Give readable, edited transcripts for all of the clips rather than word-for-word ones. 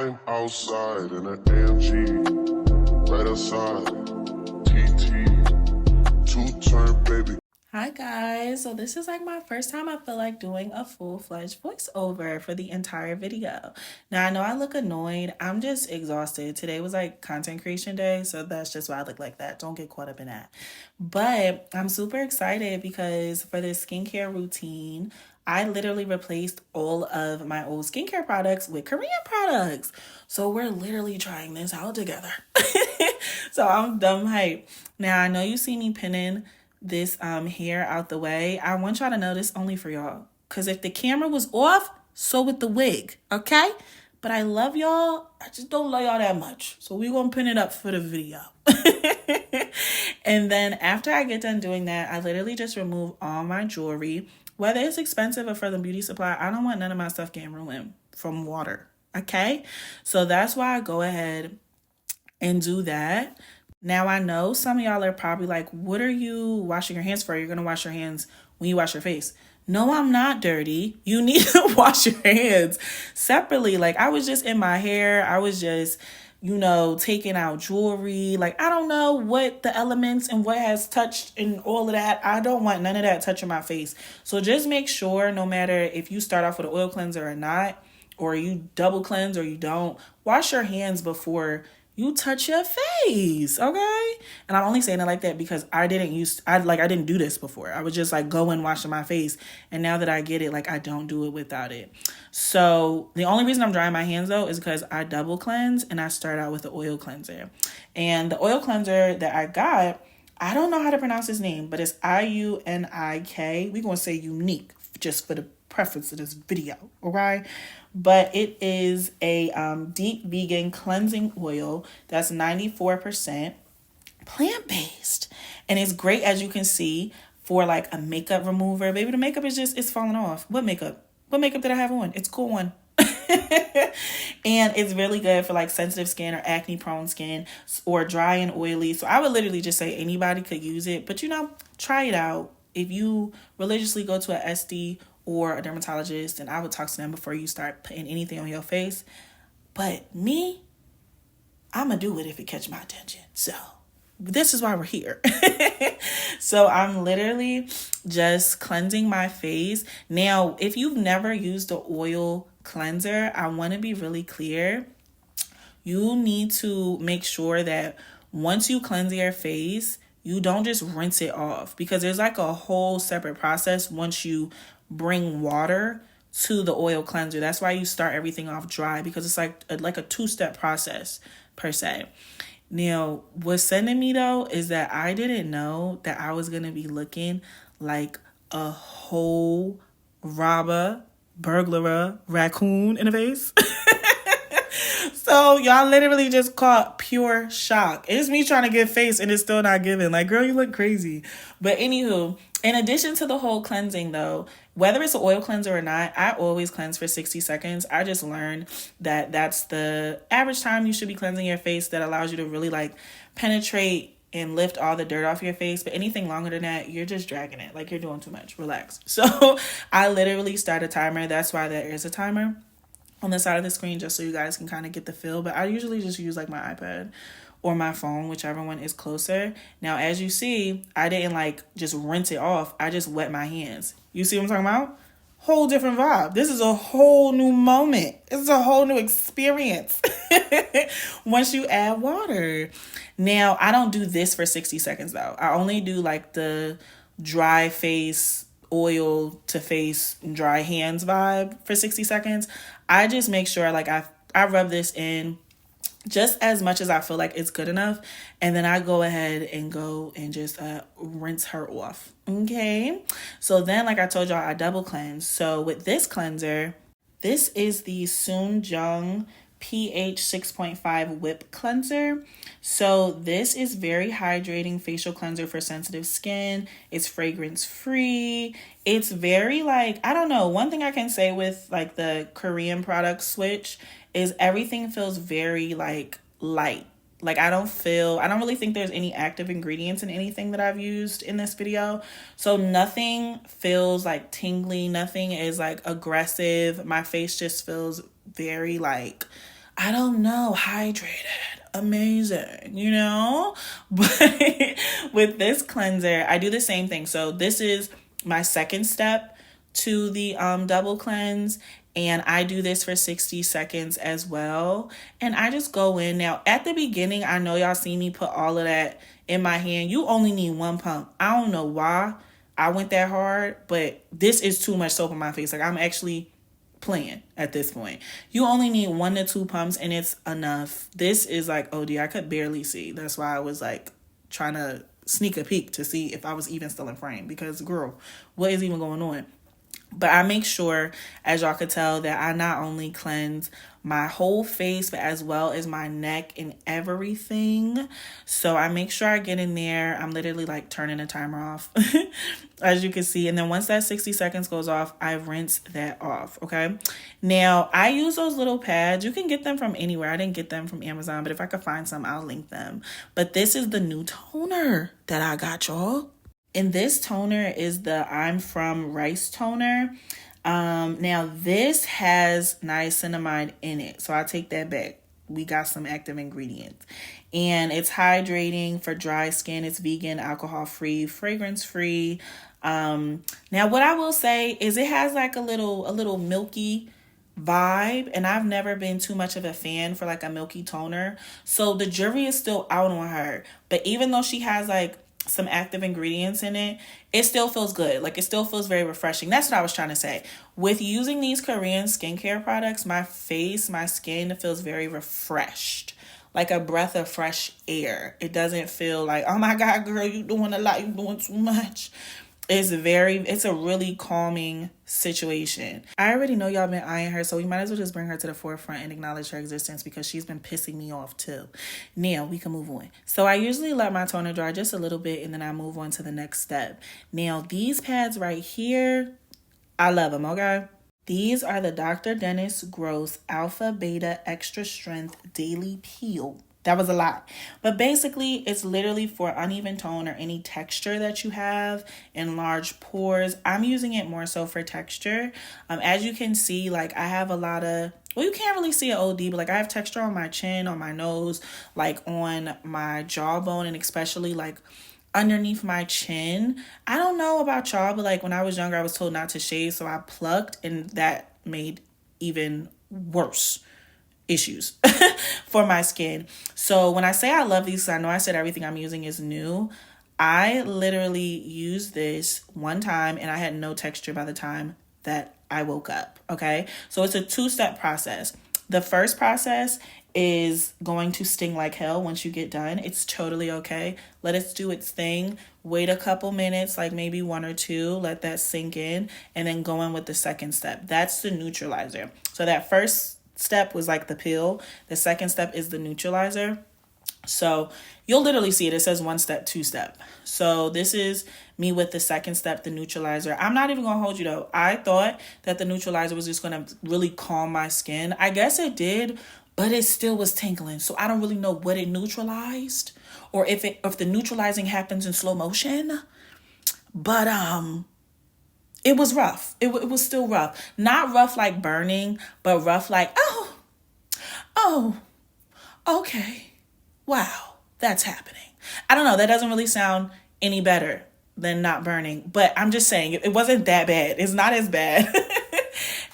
I'm outside in an AMG, right outside, TT, two-turn baby. Hi guys, so this is like my first time I feel like doing a full-fledged voiceover for the entire video. Now I know I look annoyed, I'm just exhausted. Today was like content creation day, so that's just why I look like that. Don't get caught up in that. But I'm super excited because for this skincare routine, I literally replaced all of my old skincare products with Korean products. So we're literally trying this out together. So I'm dumb hype. Now I know you see me pinning this hair out the way. I want y'all to know this only for y'all. Cause if the camera was off, so with the wig, okay? But I love y'all. I just don't love y'all that much. So we gonna pin it up for the video. And then after I get done doing that, I literally just remove all my jewelry. Whether it's expensive or from the beauty supply, I don't want none of my stuff getting ruined from water, okay? So that's why I go ahead and do that. Now, I know some of y'all are probably like, what are you washing your hands for? You're going to wash your hands when you wash your face. No, I'm not dirty. You need to wash your hands separately. Like, I was just in my hair. I was just, taking out jewelry. Like, I don't know what the elements and what has touched and all of that. I don't want none of that touching my face. So just make sure, no matter if you start off with an oil cleanser or not, or you double cleanse or you don't, wash your hands before you touch your face, okay? And I'm only saying it like that because I didn't do this before. I was just like going washing my face, and now that I get it, like I don't do it without it. So the only reason I'm drying my hands though is because I double cleanse and I start out with the oil cleanser. And the oil cleanser that I got, I don't know how to pronounce his name, but it's IUNIK. We're gonna say UNIK just for the preference of this video, okay? But it is a deep vegan cleansing oil that's 94% plant-based. And it's great, as you can see, for like a makeup remover. Baby, the makeup it's falling off. What makeup? What makeup did I have on? It's a cool one. And it's really good for like sensitive skin or acne prone skin or dry and oily. So I would literally just say anybody could use it. But try it out. If you religiously go to an SD or a dermatologist, and I would talk to them before you start putting anything on your face. But me, I'm going to do it if it catch my attention. So this is why we're here. So I'm literally just cleansing my face. Now, if you've never used the oil cleanser, I want to be really clear. You need to make sure that once you cleanse your face, you don't just rinse it off, because there's like a whole separate process once you bring water to the oil cleanser. That's why you start everything off dry, because it's like a two-step process per se. Now, what's sending me though is that I didn't know that I was going to be looking like a whole robber, burglar, raccoon in the face. So y'all literally just caught pure shock. It's me trying to give face and it's still not giving. Like, girl, you look crazy. But anywho, in addition to the whole cleansing though, whether it's an oil cleanser or not, I always cleanse for 60 seconds. I just learned that that's the average time you should be cleansing your face. That allows you to really like penetrate and lift all the dirt off your face. But anything longer than that, you're just dragging it. Like, you're doing too much. Relax. So I literally start a timer. That's why there is a timer on the side of the screen, just so you guys can kind of get the feel. But I usually just use like my iPad or my phone, whichever one is closer. Now, as you see, I didn't like just rinse it off. I just wet my hands. You see what I'm talking about? Whole different vibe. This is a whole new moment. It's a whole new experience once you add water. Now, I don't do this for 60 seconds though. I only do like the dry face, oil to face, dry hands vibe for 60 seconds. I just make sure like I rub this in just as much as I feel like it's good enough. And then I go ahead and just rinse her off. Okay. So then, like I told y'all, I double cleanse. So with this cleanser, this is the SoonJung pH 6.5 whip cleanser. So this is very hydrating facial cleanser for sensitive skin. It's fragrance free. It's very like, I don't know, one thing I can say with like the Korean product switch is everything feels very like light. Like I don't really think there's any active ingredients in anything that I've used in this video. So nothing feels like tingly. Nothing is like aggressive. My face just feels very like I don't know, hydrated, amazing, you know? But with this cleanser, I do the same thing. So this is my second step to the double cleanse, and I do this for 60 seconds as well. And I just go in. Now, at the beginning, I know y'all see me put all of that in my hand. You only need one pump. I don't know why I went that hard, but this is too much soap on my face. Like, I'm actually playing at this point. You only need 1 to 2 pumps and it's enough. This is like OD. I could barely see. That's why I was like trying to sneak a peek to see if I was even still in frame, because girl, what is even going on? But I make sure, as y'all could tell, that I not only cleanse my whole face, but as well as my neck and everything. So I make sure I get in there. I'm literally like turning the timer off, as you can see. And then once that 60 seconds goes off, I rinse that off, okay? Now, I use those little pads. You can get them from anywhere. I didn't get them from Amazon, but if I could find some, I'll link them. But this is the new toner that I got, y'all. And this toner is the I'm From Rice toner. Now this has niacinamide in it, so I take that back. We got some active ingredients, and it's hydrating for dry skin. It's vegan, alcohol free, fragrance free. Now what I will say is it has like a little milky vibe, and I've never been too much of a fan for like a milky toner. So the jury is still out on her, but even though she has like some active ingredients in it, it still feels good. Like, it still feels very refreshing. That's what I was trying to say. With using these Korean skincare products, my face, my skin feels very refreshed, like a breath of fresh air. It doesn't feel like, oh my God, girl, you doing a lot, you doing too much. It's a really calming situation. I already know y'all been eyeing her, so we might as well just bring her to the forefront and acknowledge her existence, because she's been pissing me off too. Now we can move on. So I usually let my toner dry just a little bit, and then I move on to the next step. Now these pads right here, I love them, okay? These are the Dr. Dennis Gross Alpha Beta Extra Strength Daily Peel. That was a lot. But basically, it's literally for uneven tone or any texture that you have in large pores. I'm using it more so for texture. As you can see, like, I have a lot of, well, you can't really see an OD, but like I have texture on my chin, on my nose, like on my jawbone, and especially like underneath my chin. I don't know about y'all, but like when I was younger, I was told not to shave, so I plucked, and that made even worse issues for my skin. So when I say I love these, I know I said everything I'm using is new. I literally used this one time and I had no texture by the time that I woke up. Okay. So it's a 2-step process. The first process is going to sting like hell once you get done. It's totally okay. Let it do its thing. Wait a couple minutes, like maybe 1 or 2, let that sink in, and then go in with the second step. That's the neutralizer. So that first step was like the peel. The second step is the neutralizer. So you'll literally see it. It says 1 step, 2 step. So this is me with the second step, the neutralizer. I'm not even going to hold you though. I thought that the neutralizer was just going to really calm my skin. I guess it did, but it still was tingling. So I don't really know what it neutralized, or if the neutralizing happens in slow motion. But it was rough. It was still rough. Not rough like burning, but rough like, oh, okay. Wow, that's happening. I don't know. That doesn't really sound any better than not burning. But I'm just saying, it wasn't that bad. It's not as bad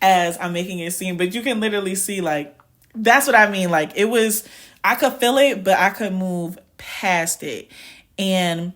as I'm making it seem. But you can literally see, like, that's what I mean. Like, it was, I could feel it, but I could move past it. And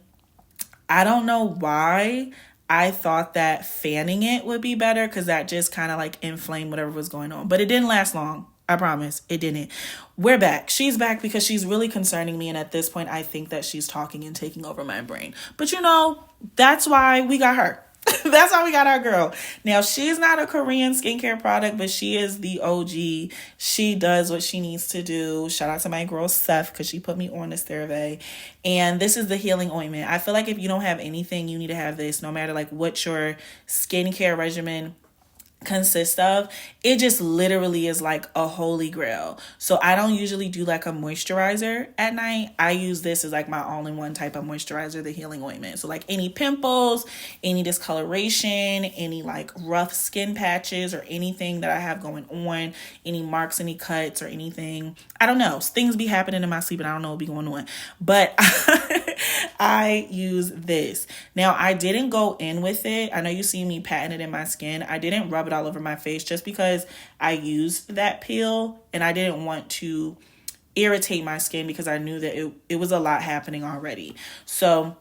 I don't know why I thought that fanning it would be better, because that just kind of like inflamed whatever was going on. But it didn't last long. I promise it didn't. We're back. She's back because she's really concerning me. And at this point, I think that she's talking and taking over my brain. But you know, that's why we got her. That's why we got our girl. Now, she's not a Korean skincare product, but she is the OG. She does what she needs to do. Shout out to my girl, Seth, because she put me on this CeraVe. And this is the healing ointment. I feel like if you don't have anything, you need to have this, no matter like what your skincare regimen consist of, it just literally is like a holy grail. So I don't usually do like a moisturizer at night. I use this as like my all-in-one type of moisturizer, the healing ointment. So like any pimples, any discoloration, any like rough skin patches or anything that I have going on, any marks, any cuts or anything, I don't know, things be happening in my sleep and I don't know what be going on, but I use this. Now I didn't go in with it. I know you see me patting it in my skin. I didn't rub it all over my face just because I used that peel and I didn't want to irritate my skin because I knew that it was a lot happening already. So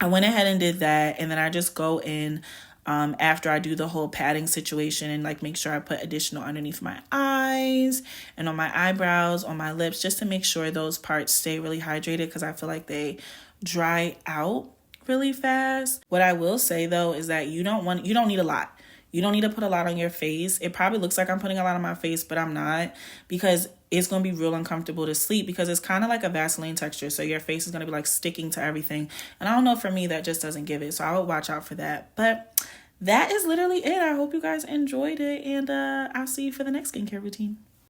I went ahead and did that, and then I just go in after I do the whole patting situation and like make sure I put additional underneath my eyes and on my eyebrows, on my lips, just to make sure those parts stay really hydrated because I feel like they dry out really fast. What I will say though is that you don't need a lot. You don't need to put a lot on your face. It probably looks like I'm putting a lot on my face, but I'm not, because it's going to be real uncomfortable to sleep because it's kind of like a Vaseline texture. So your face is going to be like sticking to everything. And I don't know, for me, that just doesn't give it. So I would watch out for that. But that is literally it. I hope you guys enjoyed it. And I'll see you for the next skincare routine.